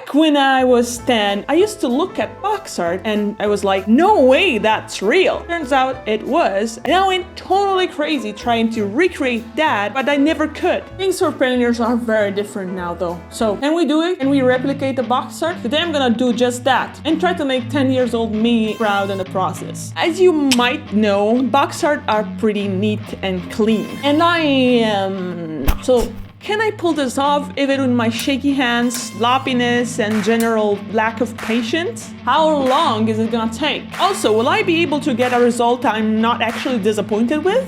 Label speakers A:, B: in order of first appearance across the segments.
A: Back when I was 10, I used to look at box art and I was like, no way that's real. Turns out it was. And I went totally crazy trying to recreate that, but I never could. Things for painters are very different now though. So can we do it? Can we replicate the box art? Today I'm gonna do just that and try to make 10 years old me proud in the process. As you might know, box art are pretty neat and clean. And I am not. So can I pull this off even with my shaky hands, sloppiness, and general lack of patience? How long is it gonna take? Also, will I be able to get a result I'm not actually disappointed with?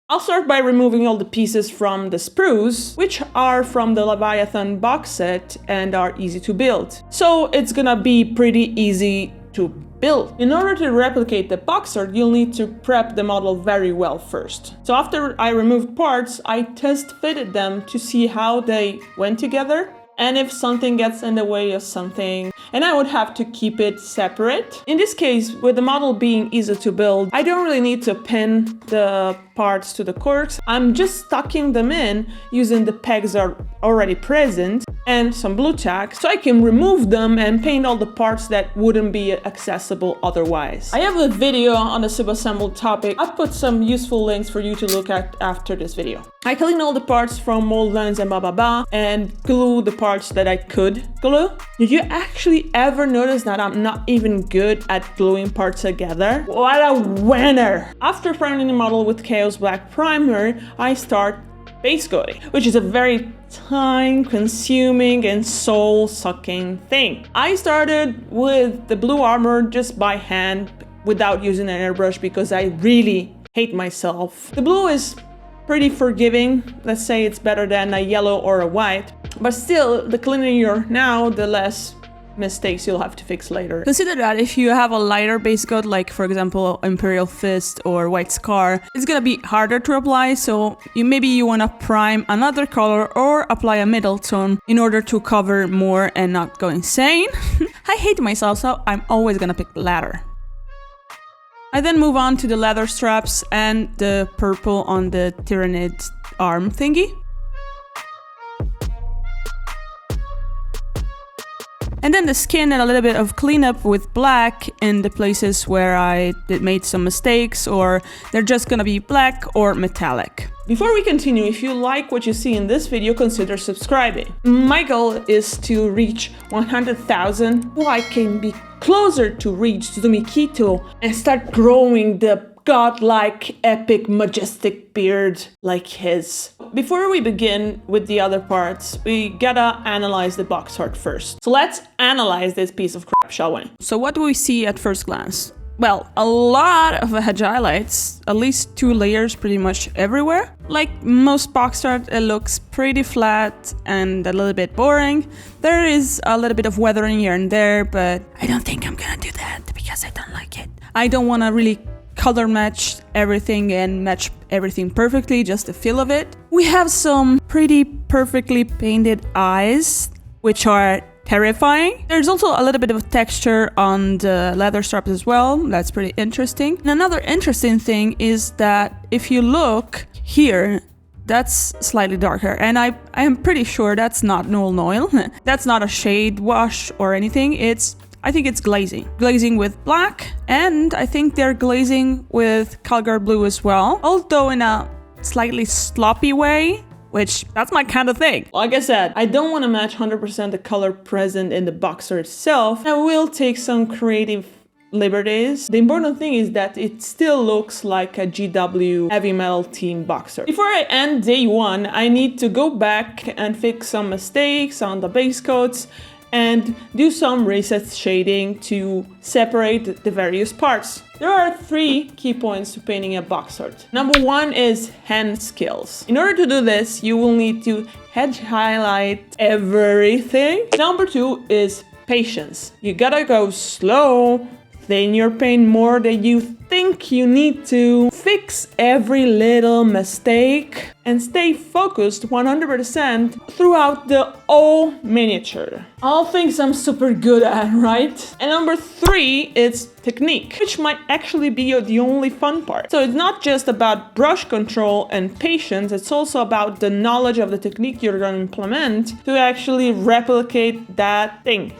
A: I'll start by removing all the pieces from the sprues, which are from the Leviathan box set and are easy to build. So it's gonna be pretty easy to build. In order to replicate the box art, you'll need to prep the model very well first. So after I removed parts, I test fitted them to see how they went together and if something gets in the way of something, and I would have to keep it separate. In this case, with the model being easy to build, I don't really need to pin the parts to the corks. I'm just stocking them in using the pegs that are already present and some blue tack, so I can remove them and paint all the parts that wouldn't be accessible otherwise. I have a video on the sub-assembled topic. I've put some useful links for you to look at after this video. I clean all the parts from mold lines and and glue the parts that I could glue. Did you actually ever notice that I'm not even good at gluing parts together? What a winner! After priming the model with Chaos Black Primer, I start base coating, which is a very time-consuming and soul-sucking thing. I started with the blue armor just by hand without using an airbrush because I really hate myself. The blue is pretty forgiving. Let's say it's better than a yellow or a white, but still, the cleaner you're now, the less mistakes you'll have to fix later. Consider that if you have a lighter base coat, like for example Imperial Fist or White Scar, it's gonna be harder to apply, so maybe you wanna prime another color or apply a middle tone in order to cover more and not go insane. I hate myself, so I'm always gonna pick the latter. I then move on to the leather straps and the purple on the Tyrannid arm thingy. And then the skin and a little bit of cleanup with black in the places where I made some mistakes, or they're just gonna be black or metallic. Before we continue, if you like what you see in this video, consider subscribing. My goal is to reach 100,000 so I can be closer to reach Tsuzumikito and start growing the godlike, epic, majestic beard like his. Before we begin with the other parts, we gotta analyze the box art first. So let's analyze this piece of crap, shall we? So what do we see at first glance? Well, a lot of hedge highlights, at least 2 layers pretty much everywhere. Like most box art, it looks pretty flat and a little bit boring. There is a little bit of weathering here and there, but I don't think I'm gonna do that because I don't like it. I don't wanna really color match everything and match everything perfectly, just the feel of it. We have some pretty perfectly painted eyes, which are terrifying. There's also a little bit of texture on the leather straps as well. That's pretty interesting. And another interesting thing is that if you look here, that's slightly darker, and I am pretty sure that's not Null Oil. That's not a shade wash or anything. I think it's glazing. Glazing with black, and I think they're glazing with Calgar blue as well, although in a slightly sloppy way, which that's my kind of thing. Like I said, I don't want to match 100% the color present in the box art itself. I will take some creative liberties. The important thing is that it still looks like a GW heavy metal team box art. Before I end day 1, I need to go back and fix some mistakes on the base coats and do some reset shading to separate the various parts. There are 3 key points to painting a box art. Number 1 is hand skills. In order to do this, you will need to hedge highlight everything. Number 2 is patience. You gotta go slow, thin your paint more than you think you need to, fix every little mistake and stay focused 100% throughout the whole miniature. All things I'm super good at, right? And number 3 is technique, which might actually be the only fun part. So it's not just about brush control and patience, it's also about the knowledge of the technique you're going to implement to actually replicate that thing.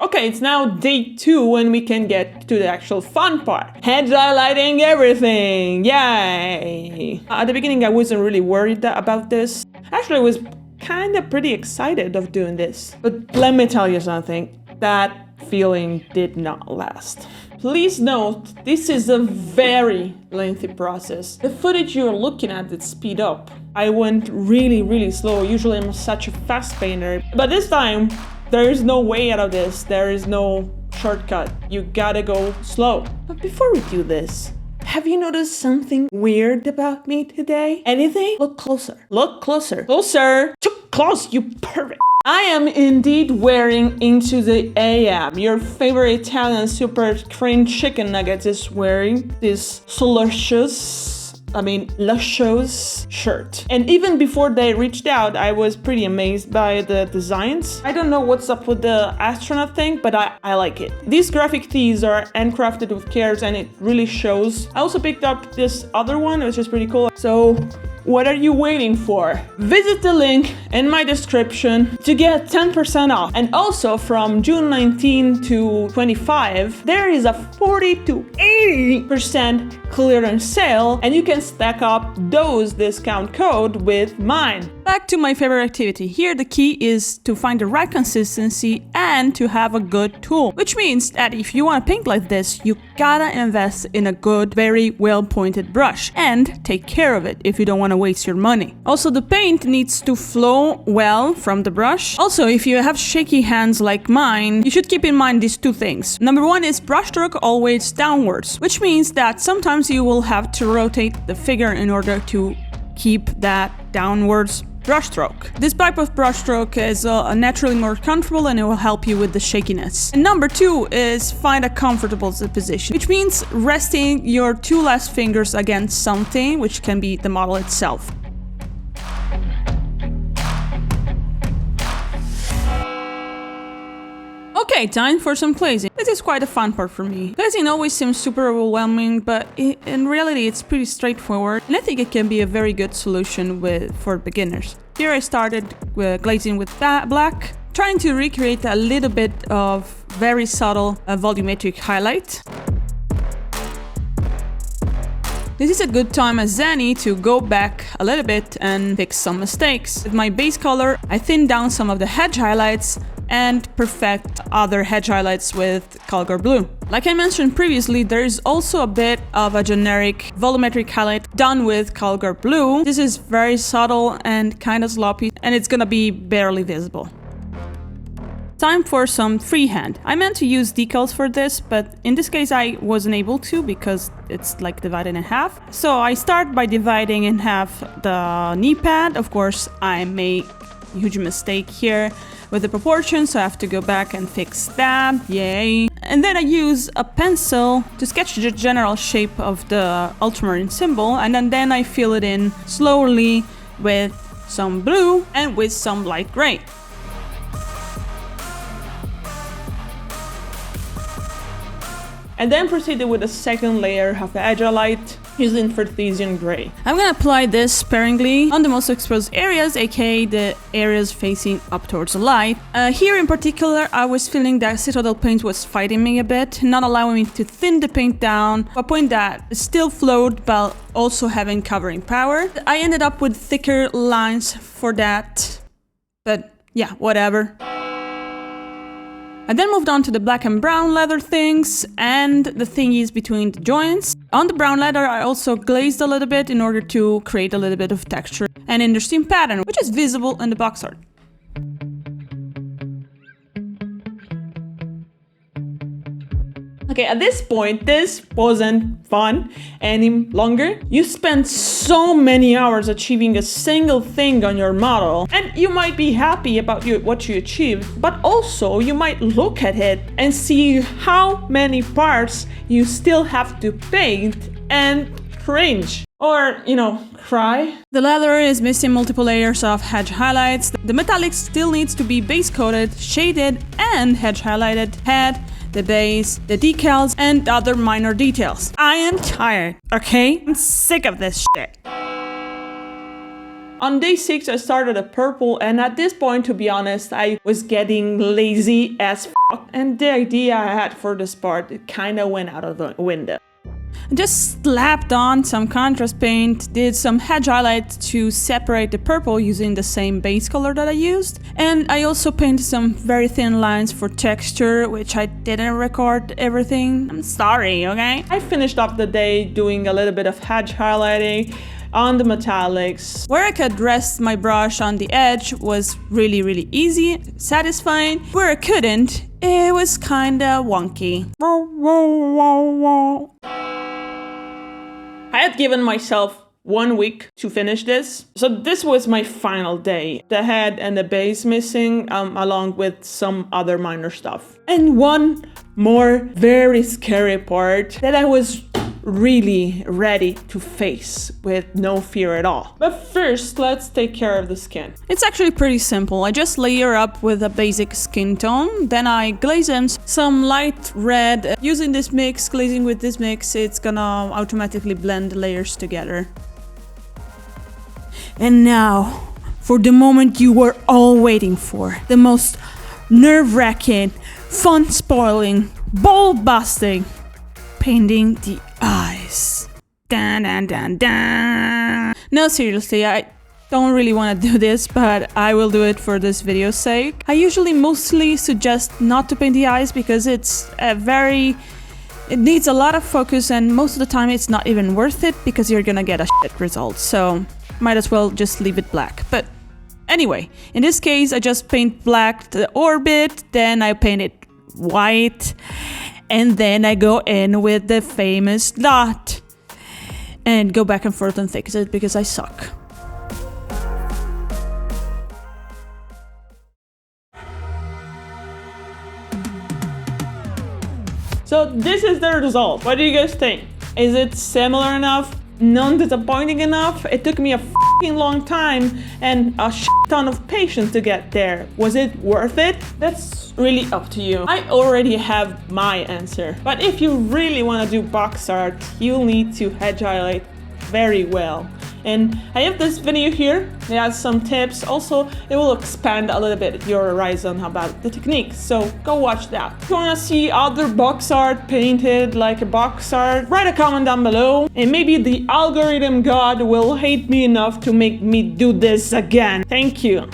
A: Okay, it's now day 2 and we can get to the actual fun part. Head highlighting everything, yay! At the beginning I wasn't really worried about this. Actually I was kind of pretty excited of doing this. But let me tell you something, that feeling did not last. Please note, this is a very lengthy process. The footage you're looking at did speed up. I went really slow, usually I'm such a fast painter. But this time, there is no way out of this. There is no shortcut. You gotta go slow. But before we do this, have you noticed something weird about me today? Anything? Look closer. Look closer. Closer! Too close, you pervert! I am indeed wearing Into the AM. Your favorite Italian super cringe chicken nuggets is wearing this luscious shirt. And even before they reached out, I was pretty amazed by the designs. I don't know what's up with the astronaut thing, but I like it. These graphic tees are handcrafted with cares and it really shows. I also picked up this other one, which is pretty cool. So what are you waiting for? Visit the link in my description to get 10% off. And also from June 19 to 25, there is a 40 to 80% clearance sale and you can stack up those discount code with mine. Back to my favorite activity. Here the key is to find the right consistency and to have a good tool. Which means that if you want to paint like this, you gotta invest in a good, very well pointed brush and take care of it if you don't want to waste your money. Also, the paint needs to flow well from the brush. Also, if you have shaky hands like mine, you should keep in mind these 2 things. Number 1 is brushstroke always downwards, which means that sometimes you will have to rotate the figure in order to keep that downwards brushstroke. This type of brushstroke is naturally more comfortable and it will help you with the shakiness. And number 2 is find a comfortable position, which means resting your 2 last fingers against something, which can be the model itself. Okay, time for some glazing. This is quite a fun part for me. Glazing always seems super overwhelming, but in reality it's pretty straightforward, and I think it can be a very good solution for beginners. Here I started glazing with black, trying to recreate a little bit of very subtle volumetric highlight. This is a good time as any to go back a little bit and fix some mistakes. With my base color, I thin down some of the hedge highlights and perfect other hedge highlights with Calgar Blue. Like I mentioned previously, there is also a bit of a generic volumetric highlight done with Calgar Blue. This is very subtle and kind of sloppy, and it's gonna be barely visible. Time for some freehand. I meant to use decals for this, but in this case I wasn't able to because it's like divided in half. So I start by dividing in half the knee pad. Of course, I made a huge mistake here with the proportions, so I have to go back and fix that. Yay! And then I use a pencil to sketch the general shape of the ultramarine symbol, and then I fill it in slowly with some blue and with some light gray. And then proceeded with a second layer of Agilite using Cartesian gray. I'm gonna apply this sparingly on the most exposed areas, aka the areas facing up towards the light. Here in particular, I was feeling that Citadel paint was fighting me a bit, not allowing me to thin the paint down to a point that still flowed but also having covering power. I ended up with thicker lines for that, but yeah, whatever. I then moved on to the black and brown leather things and the thingies between the joints. On the brown leather I also glazed a little bit in order to create a little bit of texture and interesting pattern, which is visible in the box art. Okay, at this point, this wasn't fun any longer. You spent so many hours achieving a single thing on your model, and you might be happy about what you achieved, but also you might look at it and see how many parts you still have to paint and cringe. Or, you know, cry. The leather is missing multiple layers of hedge highlights. The metallic still needs to be base coated, shaded, and hedge highlighted. Head, the base, the decals, and other minor details. I am tired, okay? I'm sick of this shit. On day 6, I started a purple, and at this point, to be honest, I was getting lazy as fuck. And the idea I had for this part, it kinda went out of the window. I just slapped on some contrast paint, did some hedge highlights to separate the purple using the same base color that I used, and I also painted some very thin lines for texture, which I didn't record everything. I'm sorry, okay? I finished up the day doing a little bit of hedge highlighting on the metallics. Where I could rest my brush on the edge was really easy, satisfying. Where I couldn't, it was kinda wonky. I had given myself 1 week to finish this. So this was my final day. The head and the base missing, along with some other minor stuff. And one more very scary part that I was really ready to face with no fear at all. But first, let's take care of the skin. It's actually pretty simple. I just layer up with a basic skin tone, then I glaze in some light red. Using this mix, glazing with this mix, it's gonna automatically blend the layers together. And now, for the moment you were all waiting for, the most nerve-wracking, fun-spoiling, ball-busting, painting the eyes. Dun, dun, dun, dun. No, seriously, I don't really want to do this, but I will do it for this video's sake. I usually mostly suggest not to paint the eyes because it needs a lot of focus, and most of the time it's not even worth it because you're gonna get a shit result. So might as well just leave it black. But anyway, in this case, I just paint black the orbit, then I paint it white, and then I go in with the famous dot and go back and forth and fix it because I suck. So this is the result. What do you guys think? Is it similar enough? Non-disappointing enough? It took me a fucking long time and a shit ton of patience to get there. Was it worth it? That's really up to you. I already have my answer. But if you really want to do box art, you'll need to hedge highlight very well. And I have this video here. It has some tips. Also, it will expand a little bit your horizon about the techniques. So go watch that. If you want to see other box art painted like a box art, write a comment down below. And maybe the algorithm god will hate me enough to make me do this again. Thank you.